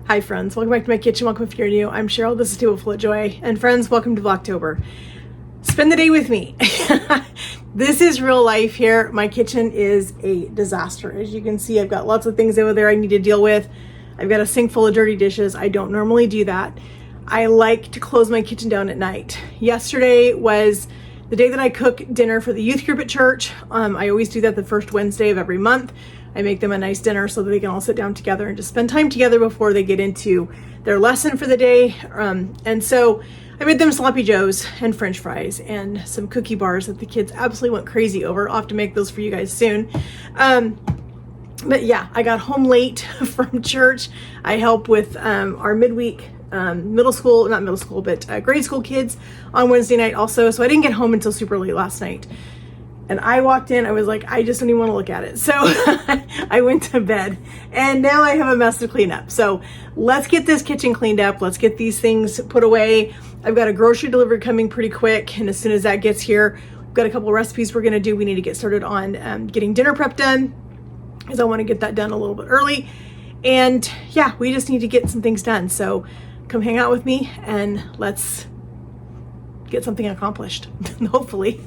Hi friends, welcome back to my kitchen. Welcome if you're new. I'm Cheryl, this is Table Full of Joy. And friends, welcome to Vlogtober. Spend the day with me. This is real life here. My kitchen is a disaster. As you can see, I've got lots of things over there I need to deal with. I've got a sink full of dirty dishes. I don't normally do that. I like to close my kitchen down at night. Yesterday was the day that I cook dinner for the youth group at church. I always do that the first Wednesday of every month. I make them a nice dinner so that they can all sit down together and just spend time together before they get into their lesson for the day. And so I made them sloppy joes and french fries and some cookie bars that the kids absolutely went crazy over. I'll have to make those for you guys soon. But yeah, I got home late from church. I help with our midweek grade school kids on Wednesday night also. So I didn't get home until super late last night. And I walked in, I was like, I just don't even want to look at it. So I went to bed and now I have a mess to clean up. So let's get this kitchen cleaned up. Let's get these things put away. I've got a grocery delivery coming pretty quick. And as soon as that gets here, we've got a couple of recipes we're going to do. We need to get started on getting dinner prep done because I want to get that done a little bit early. And yeah, we just need to get some things done. So come hang out with me and let's get something accomplished, hopefully.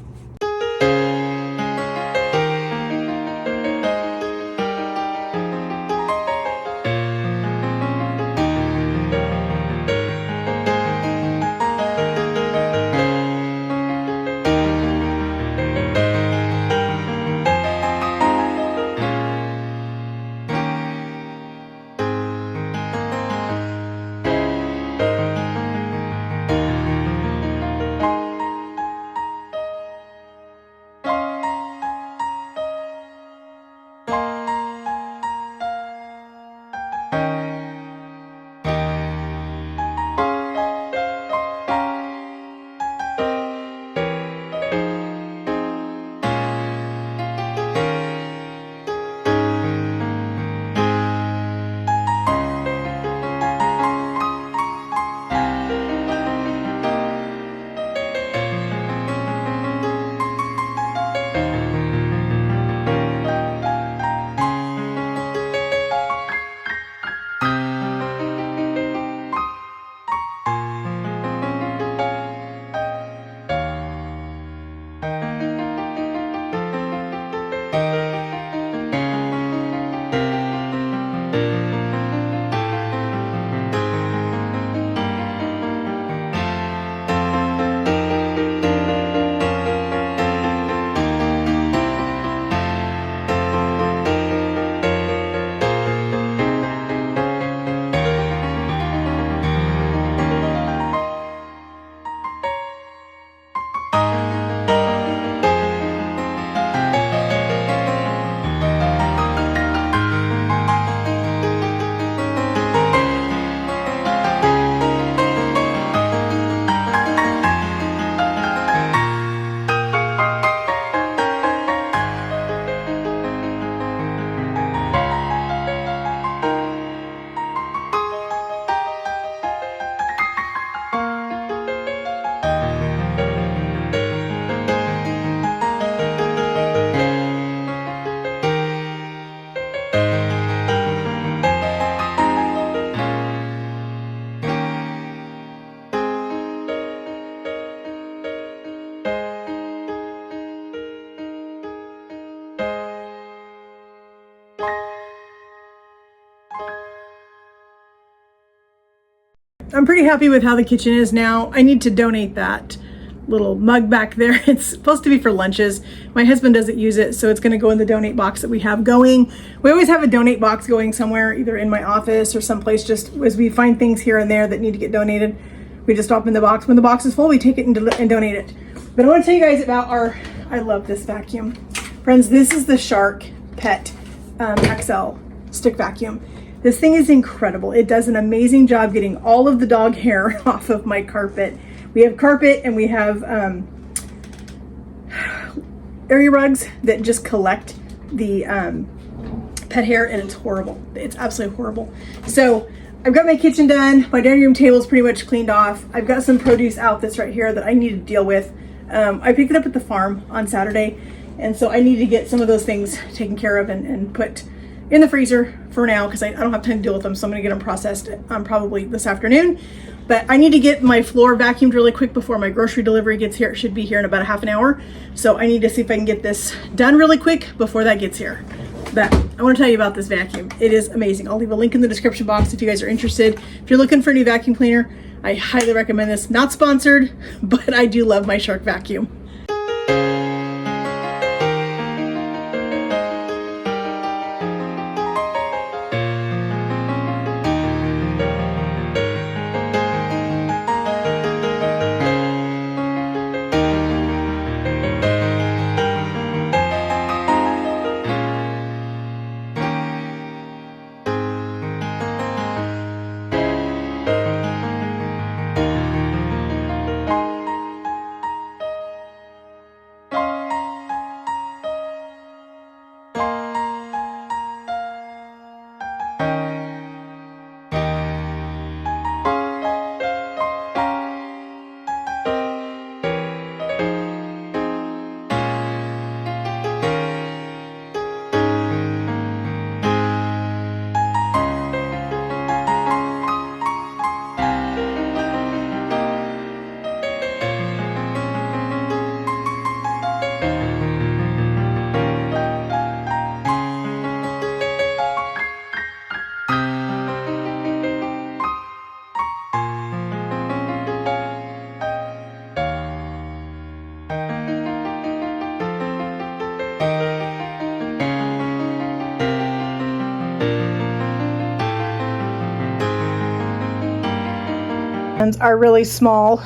I'm pretty happy with how the kitchen is now. I need to donate that little mug back there. It's supposed to be for lunches. My husband doesn't use it, so it's going to go in the donate box that we have going. We always have a donate box going somewhere, either in my office or someplace, just as we find things here and there that need to get donated. We just open the box. When the box is full, we take it and donate it. But I want to tell you guys about I love this vacuum. Friends, this is the Shark Pet XL stick vacuum. This thing is incredible. It does an amazing job getting all of the dog hair off of my carpet. We have carpet and we have area rugs that just collect the pet hair, and it's horrible. It's absolutely horrible. So I've got my kitchen done. My dining room table is pretty much cleaned off. I've got some produce out that's right here that I need to deal with. I picked it up at the farm on Saturday, and so I need to get some of those things taken care of and put in the freezer for now, because I don't have time to deal with them. So I'm gonna get them processed probably this afternoon. But I need to get my floor vacuumed really quick before my grocery delivery gets here. It should be here in about a half an hour. So I need to see if I can get this done really quick before that gets here. But I want to tell you about this vacuum. It is amazing. I'll leave a link in the description box if you guys are interested. If you're looking for a new vacuum cleaner, I highly recommend this. Not sponsored, but I do love my Shark vacuum. Are really small.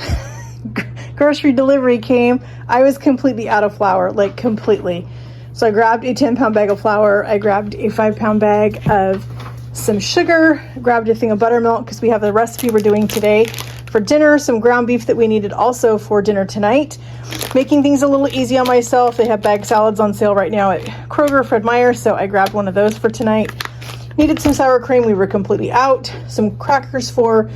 Grocery delivery came. I was completely out of flour, like completely. So I grabbed a 10-pound bag of flour. I grabbed a 5-pound bag of some sugar, grabbed a thing of buttermilk because we have the recipe we're doing today for dinner, some ground beef that we needed also for dinner tonight. Making things a little easy on myself. They have bag salads on sale right now at Kroger, Fred Meyer, so I grabbed one of those for tonight. Needed some sour cream. We were completely out. Some crackers for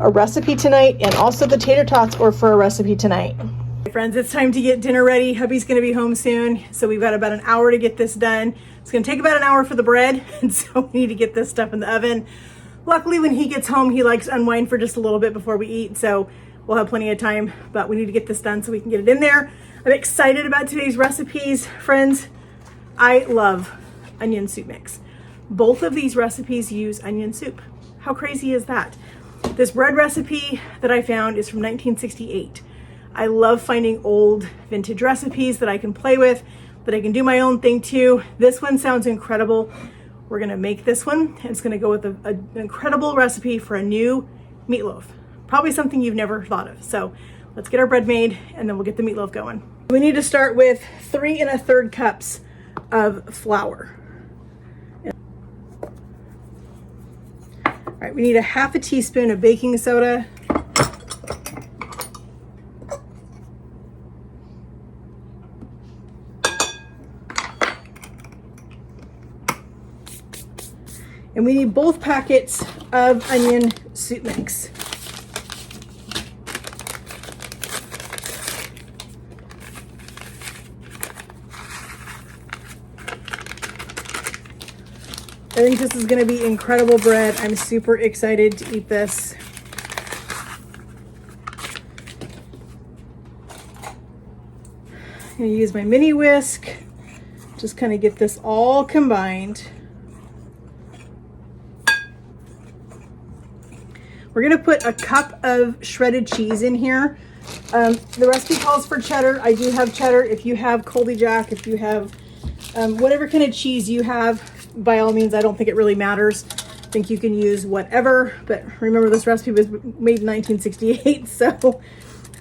a recipe tonight, and also the tater tots or for a recipe tonight. Hey friends, it's time to get dinner ready. Hubby's gonna be home soon, so we've got about an hour to get this done. It's gonna take about an hour for the bread, and so we need to get this stuff in the oven. Luckily, when he gets home, he likes to unwind for just a little bit before we eat, so we'll have plenty of time, but we need to get this done so we can get it in there. I'm excited about today's recipes. Friends, I love onion soup mix. Both of these recipes use onion soup. How crazy is that? This bread recipe that I found is from 1968. I love finding old vintage recipes that I can play with, that I can do my own thing too. This one sounds incredible. We're gonna make this one. It's gonna go with an incredible recipe for a new meatloaf. Probably something you've never thought of. So let's get our bread made and then we'll get the meatloaf going. We need to start with 3 1/3 cups of flour. All right, we need a 1/2 teaspoon of baking soda. And we need both packets of onion soup mix. I think this is gonna be incredible bread. I'm super excited to eat this. I'm gonna use my mini whisk, just kind of get this all combined. We're gonna put a cup of shredded cheese in here. The recipe calls for cheddar. I do have cheddar. If you have Colby Jack, if you have whatever kind of cheese you have, by all means, I don't think it really matters. I think you can use whatever, but remember this recipe was made in 1968, so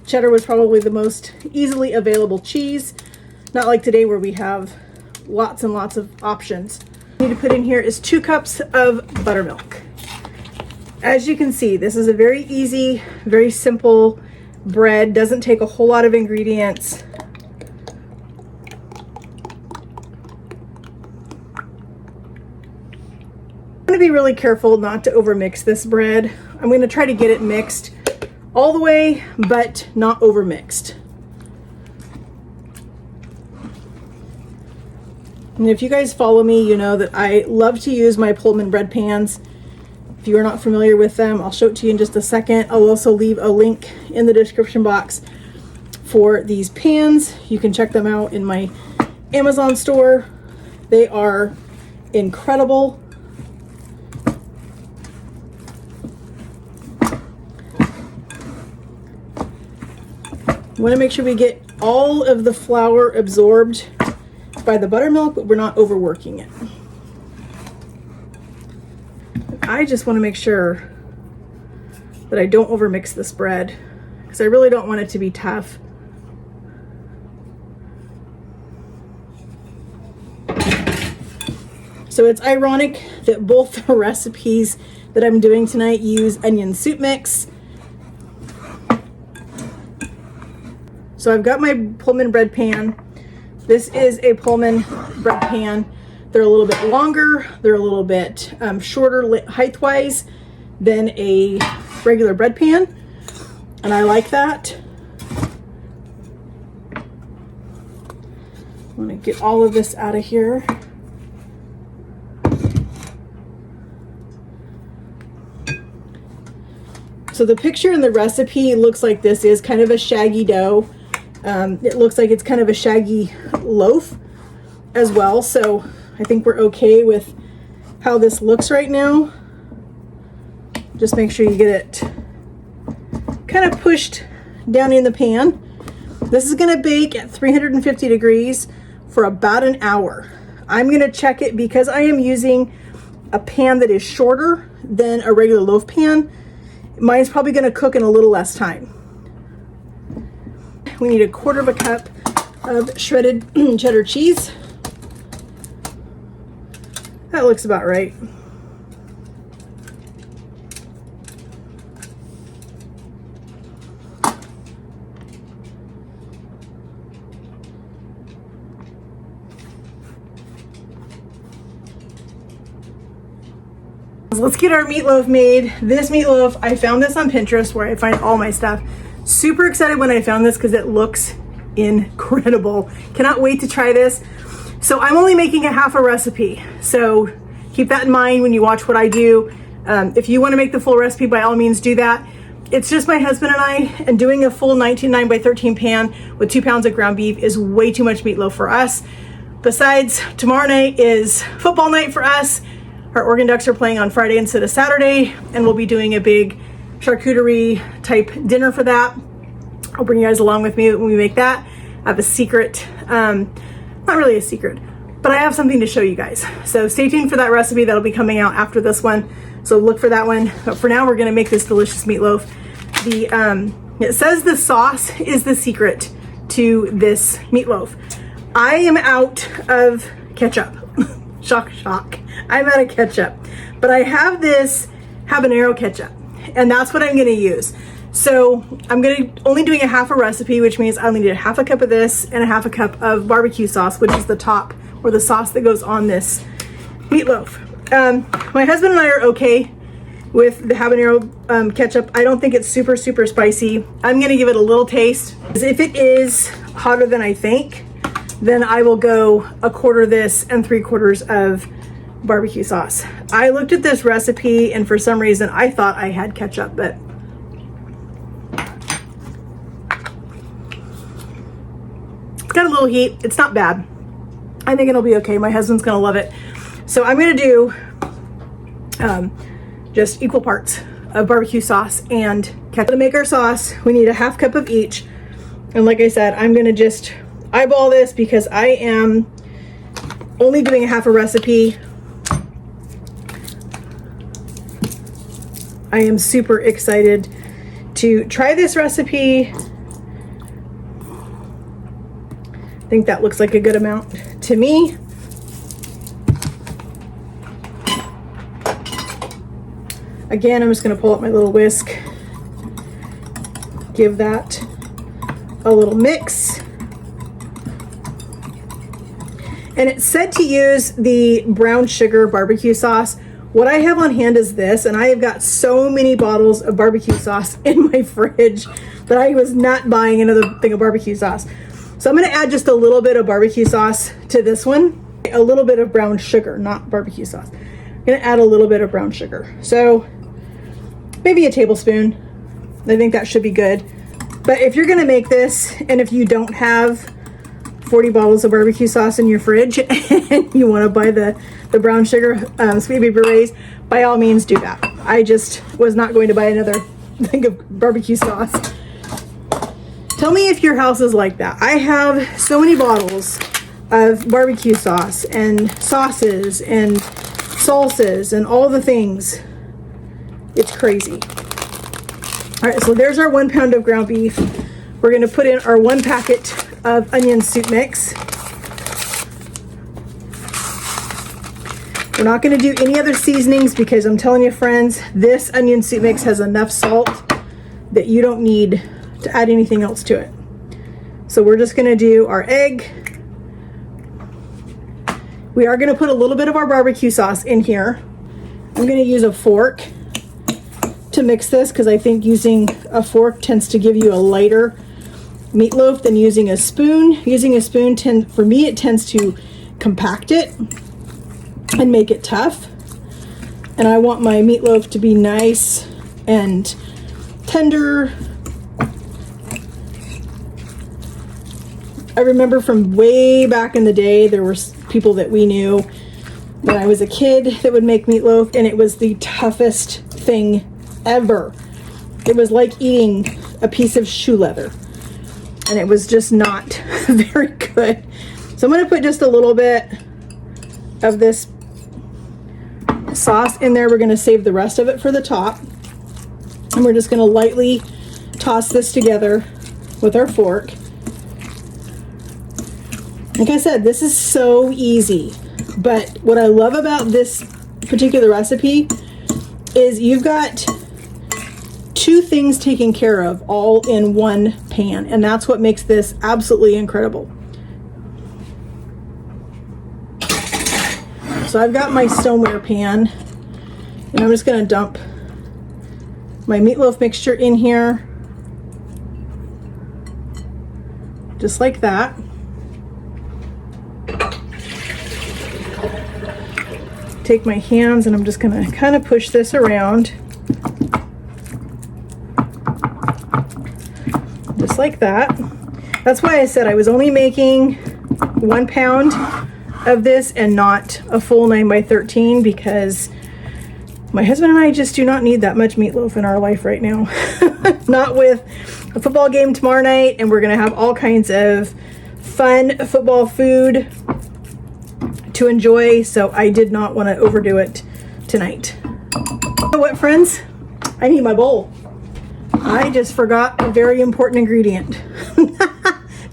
cheddar was probably the most easily available cheese. Not like today where we have lots and lots of options. What I need to put in here is 2 cups of buttermilk. As you can see, this is a very easy, very simple bread. Doesn't take a whole lot of ingredients. I'm going to be really careful not to overmix this bread. I'm going to try to get it mixed all the way, but not overmixed. And if you guys follow me, you know that I love to use my Pullman bread pans. If you are not familiar with them, I'll show it to you in just a second. I'll also leave a link in the description box for these pans. You can check them out in my Amazon store. They are incredible. We want to make sure we get all of the flour absorbed by the buttermilk, but we're not overworking it. I just want to make sure that I don't overmix this bread because I really don't want it to be tough. So it's ironic that both the recipes that I'm doing tonight use onion soup mix. So I've got my Pullman bread pan. This is a Pullman bread pan. They're a little bit longer. They're a little bit shorter height-wise than a regular bread pan. And I like that. I want to get all of this out of here. So the picture in the recipe looks like this is kind of a shaggy dough. It looks like it's kind of a shaggy loaf as well. So I think we're okay with how this looks right now. Just make sure you get it kind of pushed down in the pan. This is going to bake at 350 degrees for about an hour. I'm going to check it because I am using a pan that is shorter than a regular loaf pan. Mine's probably going to cook in a little less time. We need 1/4 cup of shredded cheddar cheese. That looks about right. Let's get our meatloaf made. This meatloaf, I found this on Pinterest where I find all my stuff. Super excited when I found this because it looks incredible. Cannot wait to try this. So I'm only making a half a recipe. So keep that in mind when you watch what I do. If you want to make the full recipe, by all means do that. It's just my husband and I, and doing a full 19.9 by 13 pan with 2 pounds of ground beef is way too much meatloaf for us. Besides, tomorrow night is football night for us. Our Oregon Ducks are playing on Friday instead of Saturday, and we'll be doing a big charcuterie type dinner for that. I'll bring you guys along with me when we make that. I have a secret, not really a secret, but I have something to show you guys. So stay tuned for that recipe. That'll be coming out after this one. So look for that one. But for now, we're gonna make this delicious meatloaf. It says the sauce is the secret to this meatloaf. I am out of ketchup. Shock, shock. I'm out of ketchup, but I have this habanero ketchup, and that's what I'm going to use. So I'm only doing a half a recipe, which means I only need 1/2 cup of this and 1/2 cup of barbecue sauce, which is the top or the sauce that goes on this meatloaf. My husband and I are okay with the habanero ketchup. I don't think it's super, super spicy. I'm going to give it a little taste. If it is hotter than I think, then I will go 1/4 this and 3/4 of barbecue sauce. I looked at this recipe and for some reason I thought I had ketchup, but it's got a little heat. It's not bad. I think it'll be okay. My husband's gonna love it. So I'm gonna do just equal parts of barbecue sauce and ketchup. To make our sauce, we need a half cup of each. And like I said, I'm gonna just eyeball this because I am only doing a half a recipe. I am super excited to try this recipe. I think that looks like a good amount to me. Again, I'm just going to pull up my little whisk, give that a little mix. And it's said to use the brown sugar barbecue sauce. What I have on hand is this, and I have got so many bottles of barbecue sauce in my fridge that I was not buying another thing of barbecue sauce. So I'm going to add just a little bit of barbecue sauce to this one. A little bit of brown sugar, not barbecue sauce. I'm going to add a little bit of brown sugar. So maybe a tablespoon. I think that should be good. But if you're going to make this, and if you don't have 40 bottles of barbecue sauce in your fridge and you want to buy the brown sugar Sweet Baby Ray's, by all means do that. I just was not going to buy another thing of barbecue sauce. Tell me if your house is like that. I have so many bottles of barbecue sauce and sauces and salsas and all the things. It's crazy. All right, so there's our 1 pound of ground beef. We're gonna put in our 1 packet of onion soup mix. We're not gonna do any other seasonings because I'm telling you friends, this onion soup mix has enough salt that you don't need to add anything else to it. So we're just gonna do our egg. We are gonna put a little bit of our barbecue sauce in here. I'm gonna use a fork to mix this because I think using a fork tends to give you a lighter meatloaf than using a spoon. Using a spoon, for me, it tends to compact it and make it tough. And I want my meatloaf to be nice and tender. I remember from way back in the day, there were people that we knew when I was a kid that would make meatloaf, and it was the toughest thing ever. It was like eating a piece of shoe leather, and it was just not very good. So I'm going to put just a little bit of this sauce in there. We're going to save the rest of it for the top, and we're just going to lightly toss this together with our fork. Like I said, this is so easy, but what I love about this particular recipe is you've got 2 things taken care of all in one pan, and that's what makes this absolutely incredible. So I've got my stoneware pan, and I'm just going to dump my meatloaf mixture in here, just like that. Take my hands and I'm just going to kind of push this around. Just like that. That's why I said I was only making 1 pound of this and not a full 9 by 13 because my husband and I just do not need that much meatloaf in our life right now. Not with a football game tomorrow night, and we're going to have all kinds of fun football food to enjoy, so I did not want to overdo it tonight. You know what, friends? I need my bowl. I just forgot a very important ingredient.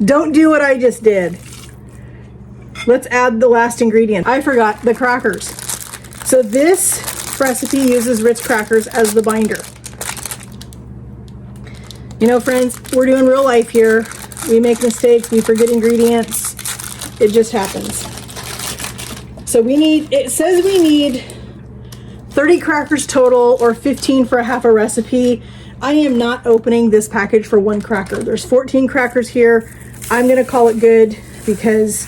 Don't do what I just did. Let's add the last ingredient. I forgot the crackers. So this recipe uses Ritz crackers as the binder. You know, friends, we're doing real life here. We make mistakes, we forget ingredients. It just happens. So it says we need 30 crackers total or 15 for a half a recipe. I am not opening this package for 1 cracker. There's 14 crackers here. I'm gonna call it good because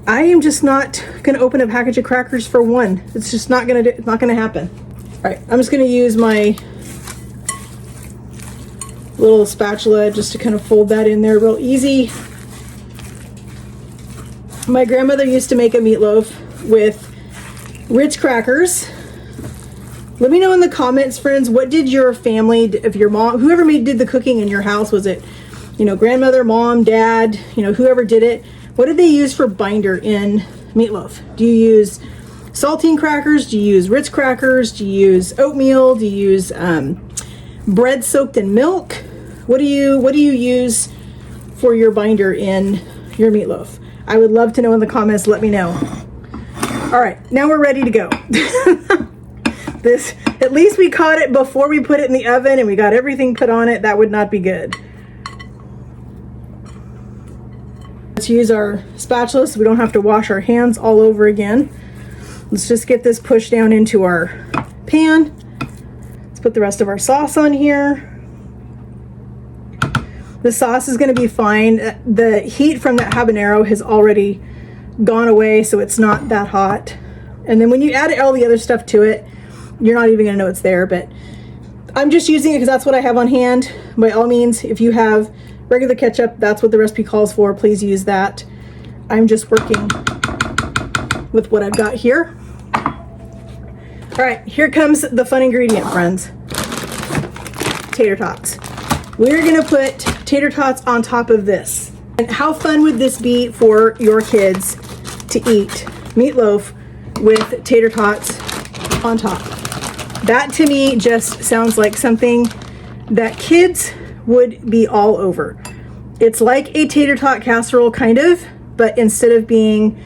I am just not gonna open a package of crackers for 1. It's just not gonna happen. All right, I'm just gonna use my little spatula just to kind of fold that in there real easy. My grandmother used to make a meatloaf with Ritz crackers Let me know in the comments, friends, what did your family, if your mom, whoever did the cooking in your house, was it, you know, grandmother, mom, dad, you know, whoever did it, what did they use for binder in meatloaf? Do you use saltine crackers? Do you use Ritz crackers? Do you use oatmeal? Do you use bread soaked in milk? What do you use for your binder in your meatloaf? I would love to know in the comments. Let me know. All right, now we're ready to go. This, at least we caught it before we put it in the oven and we got everything put on it. That would not be good. Let's use our spatula so we don't have to wash our hands all over again. Let's just get this pushed down into our pan. Let's put the rest of our sauce on here. The sauce is going to be fine. The heat from that habanero has already gone away, so it's not that hot. And then when you add all the other stuff to it, you're not even gonna know it's there, but I'm just using it because that's what I have on hand. By all means, if you have regular ketchup, that's what the recipe calls for, please use that. I'm just working with what I've got here. All right, here comes the fun ingredient, friends. Tater tots. We're gonna put tater tots on top of this. And how fun would this be for your kids to eat meatloaf with tater tots on top? That to me just sounds like something that kids would be all over. It's like a tater tot casserole kind of, but instead of being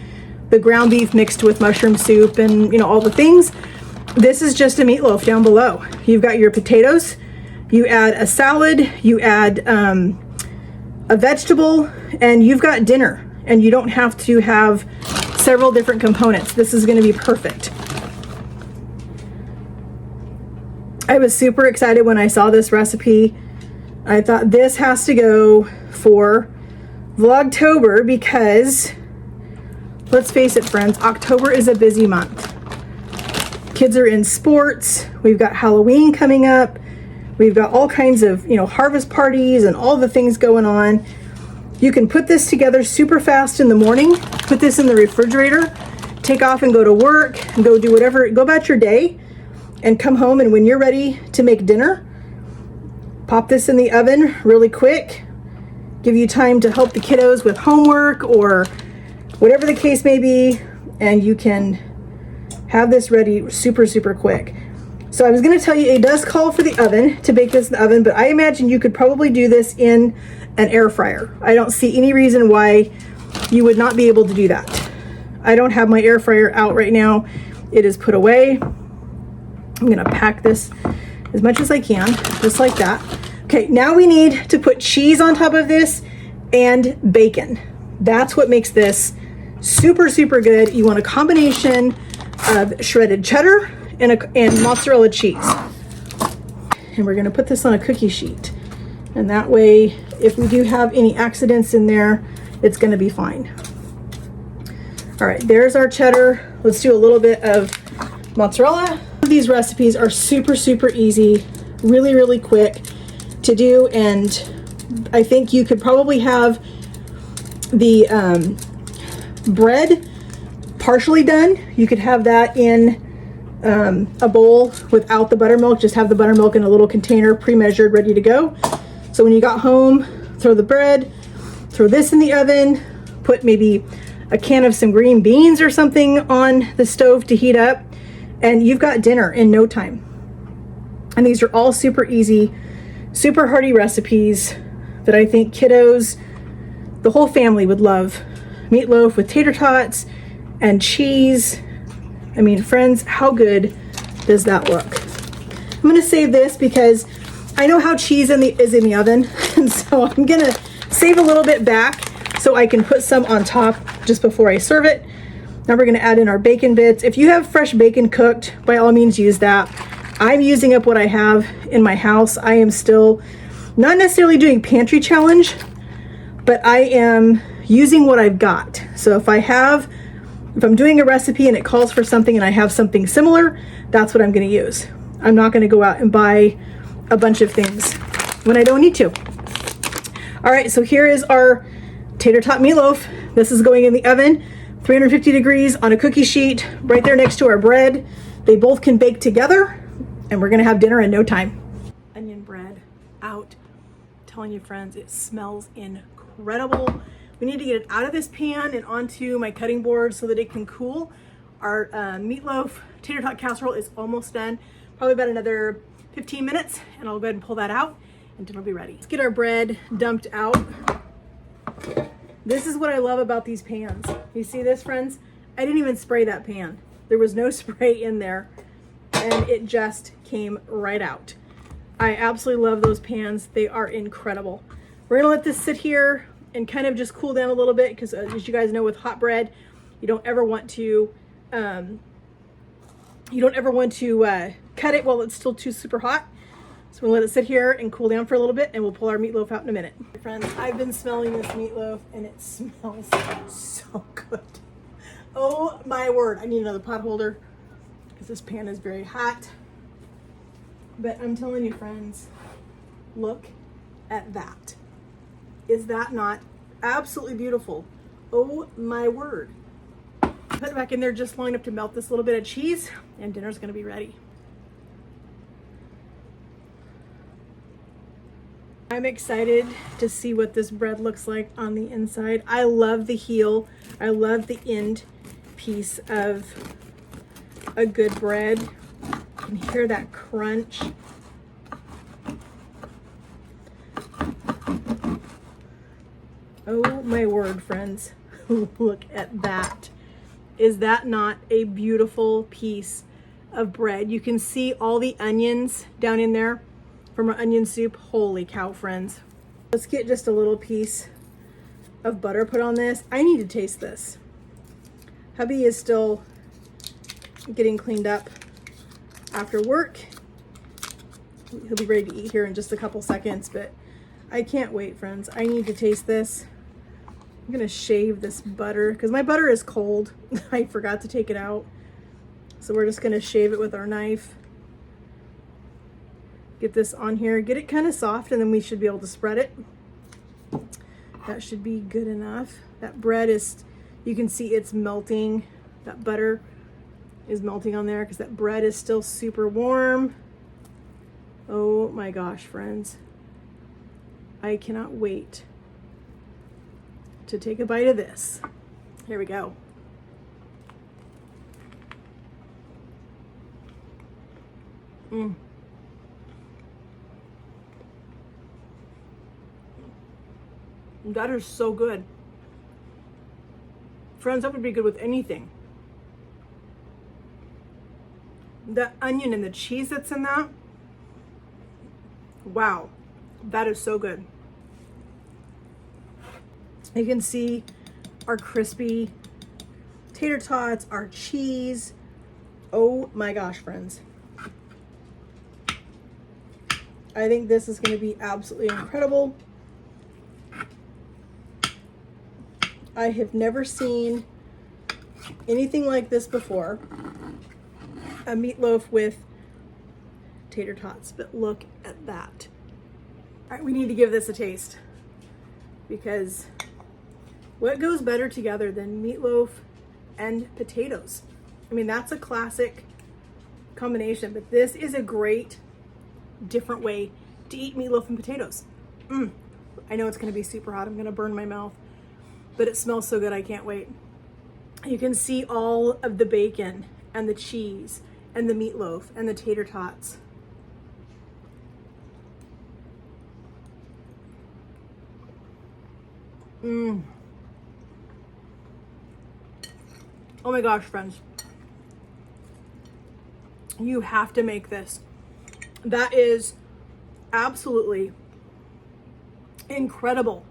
the ground beef mixed with mushroom soup and, you know, all the things, this is just a meatloaf down below. You've got your potatoes, you add a salad, you add a vegetable, and you've got dinner, and you don't have to have several different components. This is going to be perfect. I was super excited when I saw this recipe. I thought this has to go for Vlogtober because, let's face it, friends, October is a busy month. Kids are in sports. We've got Halloween coming up. We've got all kinds of, you know, harvest parties and all the things going on. You can put this together super fast in the morning, put this in the refrigerator, take off and go to work, and go do whatever, go about your day, and come home, and when you're ready to make dinner, pop this in the oven really quick, give you time to help the kiddos with homework or whatever the case may be, and you can have this ready super, super quick. So I was going to tell you, it does call for the oven to bake this in the oven, but I imagine you could probably do this in an air fryer. I don't see any reason why you would not be able to do that. I don't have my air fryer out right now. It is put away. I'm going to pack this as much as I can, just like that. Okay, now we need to put cheese on top of this and bacon. That's what makes this super, super good. You want a combination of shredded cheddar and mozzarella cheese. And we're going to put this on a cookie sheet. And that way, if we do have any accidents in there, it's going to be fine. All right, there's our cheddar. Let's do a little bit of mozzarella. These recipes are super, super easy, really, really quick to do. And I think you could probably have the bread partially done. You could have that in a bowl without the buttermilk. Just have the buttermilk in a little container, pre-measured, ready to go. So when you got home, throw the bread, throw this in the oven, put maybe a can of some green beans or something on the stove to heat up, and you've got dinner in no time. And these are all super easy, super hearty recipes that I think kiddos, the whole family would love. Meatloaf with tater tots and cheese. I mean, friends, how good does that look? I'm gonna save this because I know how cheese is in the oven, and so I'm gonna save a little bit back so I can put some on top just before I serve it. Now we're gonna add in our bacon bits. If you have fresh bacon cooked, by all means use that. I'm using up what I have in my house. I am still not necessarily doing pantry challenge, but I am using what I've got. So if I'm doing a recipe and it calls for something and I have something similar, that's what I'm gonna use. I'm not gonna go out and buy a bunch of things when I don't need to. All right, so here is our tater tot meatloaf. This is going in the oven, 350 degrees on a cookie sheet, right there next to our bread. They both can bake together. and we're gonna have dinner in no time. Onion bread out. I'm telling you friends, it smells incredible. We need to get it out of this pan and onto my cutting board so that it can cool. Our meatloaf tater tot casserole is almost done. Probably about another 15 minutes, and I'll go ahead and pull that out and dinner will be ready. Let's get our bread dumped out. This is what I love about these pans. You see this, friends? I didn't even spray that pan. There was no spray in there, and it just came right out. I absolutely love those pans. They are incredible. We're gonna let this sit here and kind of just cool down a little bit, because as you guys know, with hot bread, you don't ever want to cut it while it's still too super hot. So we'll let it sit here and cool down for a little bit, and we'll pull our meatloaf out in a minute. Friends, I've been smelling this meatloaf and it smells so good. Oh my word. I need another pot holder because this pan is very hot. But I'm telling you friends, look at that. Is that not absolutely beautiful? Oh my word. Put it back in there just long enough to melt this little bit of cheese, and dinner's gonna be ready. I'm excited to see what this bread looks like on the inside. I love the heel. I love the end piece of a good bread. You can hear that crunch. Oh my word, friends. Look at that. Is that not a beautiful piece of bread? You can see all the onions down in there from our onion soup. Holy cow, friends. Let's get just a little piece of butter put on this. I need to taste this. Hubby is still getting cleaned up after work. He'll be ready to eat here in just a couple seconds, but I can't wait, friends. I need to taste this. I'm gonna shave this butter because my butter is cold. I forgot to take it out. So we're just gonna shave it with our knife. Get this on here, get it kind of soft, and then we should be able to spread it. That should be good enough. That bread is, you can see it's melting. That butter is melting on there because that bread is still super warm. Oh my gosh, friends. I cannot wait to take a bite of this. Here we go. That is so good. Friends, that would be good with anything. The onion and the cheese that's in that. Wow, that is so good. You can see our crispy tater tots, our cheese. Oh my gosh, friends. I think this is going to be absolutely incredible. I have never seen anything like this before. A meatloaf with tater tots, but look at that. All right, we need to give this a taste, because what goes better together than meatloaf and potatoes? I mean, that's a classic combination, but this is a great, different way to eat meatloaf and potatoes. I know it's gonna be super hot. I'm gonna burn my mouth, but it smells so good, I can't wait. You can see all of the bacon and the cheese and the meatloaf and the tater tots. Oh my gosh, friends. You have to make this. That is absolutely incredible.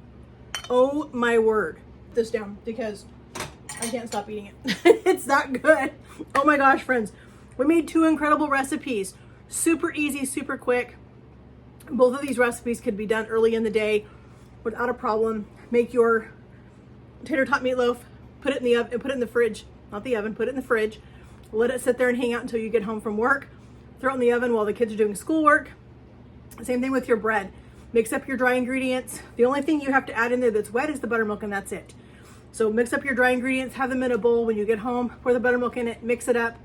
Oh my word. Put this down because I can't stop eating it. It's that good. Oh my gosh, friends. We made 2 incredible recipes. Super easy, super quick. Both of these recipes could be done early in the day without a problem. Make your tater tot meatloaf, put it in the oven, put it in the fridge, not the oven, put it in the fridge. Let it sit there and hang out until you get home from work. Throw it in the oven while the kids are doing schoolwork. Same thing with your bread. Mix up your dry ingredients. The only thing you have to add in there that's wet is the buttermilk, and that's it. So mix up your dry ingredients, have them in a bowl when you get home, pour the buttermilk in it, mix it up,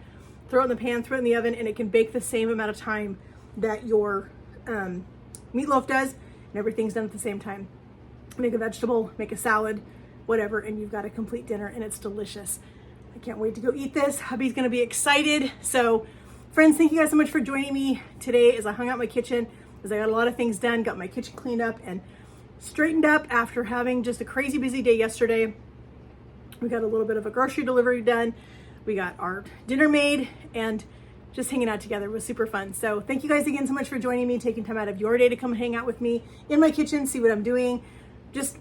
throw it in the pan, throw it in the oven, and it can bake the same amount of time that your meatloaf does, and everything's done at the same time. Make a vegetable, make a salad, whatever, and you've got a complete dinner, and it's delicious. I can't wait to go eat this. Hubby's gonna be excited. So friends, thank you guys so much for joining me today as I hung out my kitchen, as I got a lot of things done, got my kitchen cleaned up and straightened up after having just a crazy busy day yesterday. We got a little bit of a grocery delivery done. We got our dinner made, and just hanging out together was super fun. So thank you guys again so much for joining me, taking time out of your day to come hang out with me in my kitchen, see what I'm doing. Just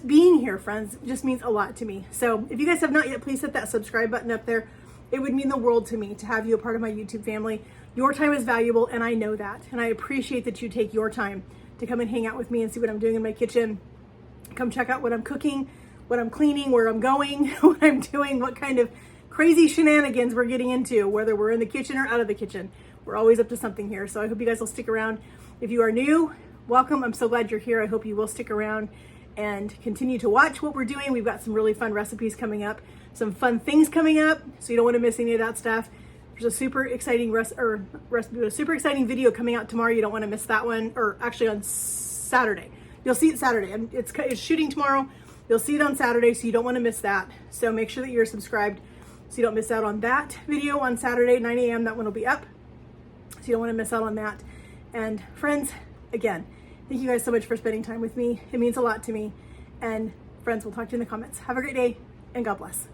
being here, friends, just means a lot to me. So if you guys have not yet, please hit that subscribe button up there. It would mean the world to me to have you a part of my YouTube family. Your time is valuable, and I know that. And I appreciate that you take your time to come and hang out with me and see what I'm doing in my kitchen. Come check out what I'm cooking, what I'm cleaning, where I'm going, what I'm doing, what kind of crazy shenanigans we're getting into, whether we're in the kitchen or out of the kitchen. We're always up to something here. So I hope you guys will stick around. If you are new, welcome. I'm so glad you're here. I hope you will stick around and continue to watch what we're doing. We've got some really fun recipes coming up, some fun things coming up, so you don't want to miss any of that stuff. There's a super exciting a super exciting video coming out tomorrow. You don't want to miss that one, or actually on Saturday. You'll see it Saturday. It's shooting tomorrow. You'll see it on Saturday, so you don't want to miss that. So make sure that you're subscribed so you don't miss out on that video on Saturday, 9 a.m. That one will be up, so you don't want to miss out on that. And friends, again, thank you guys so much for spending time with me. It means a lot to me. And friends, we'll talk to you in the comments. Have a great day, and God bless.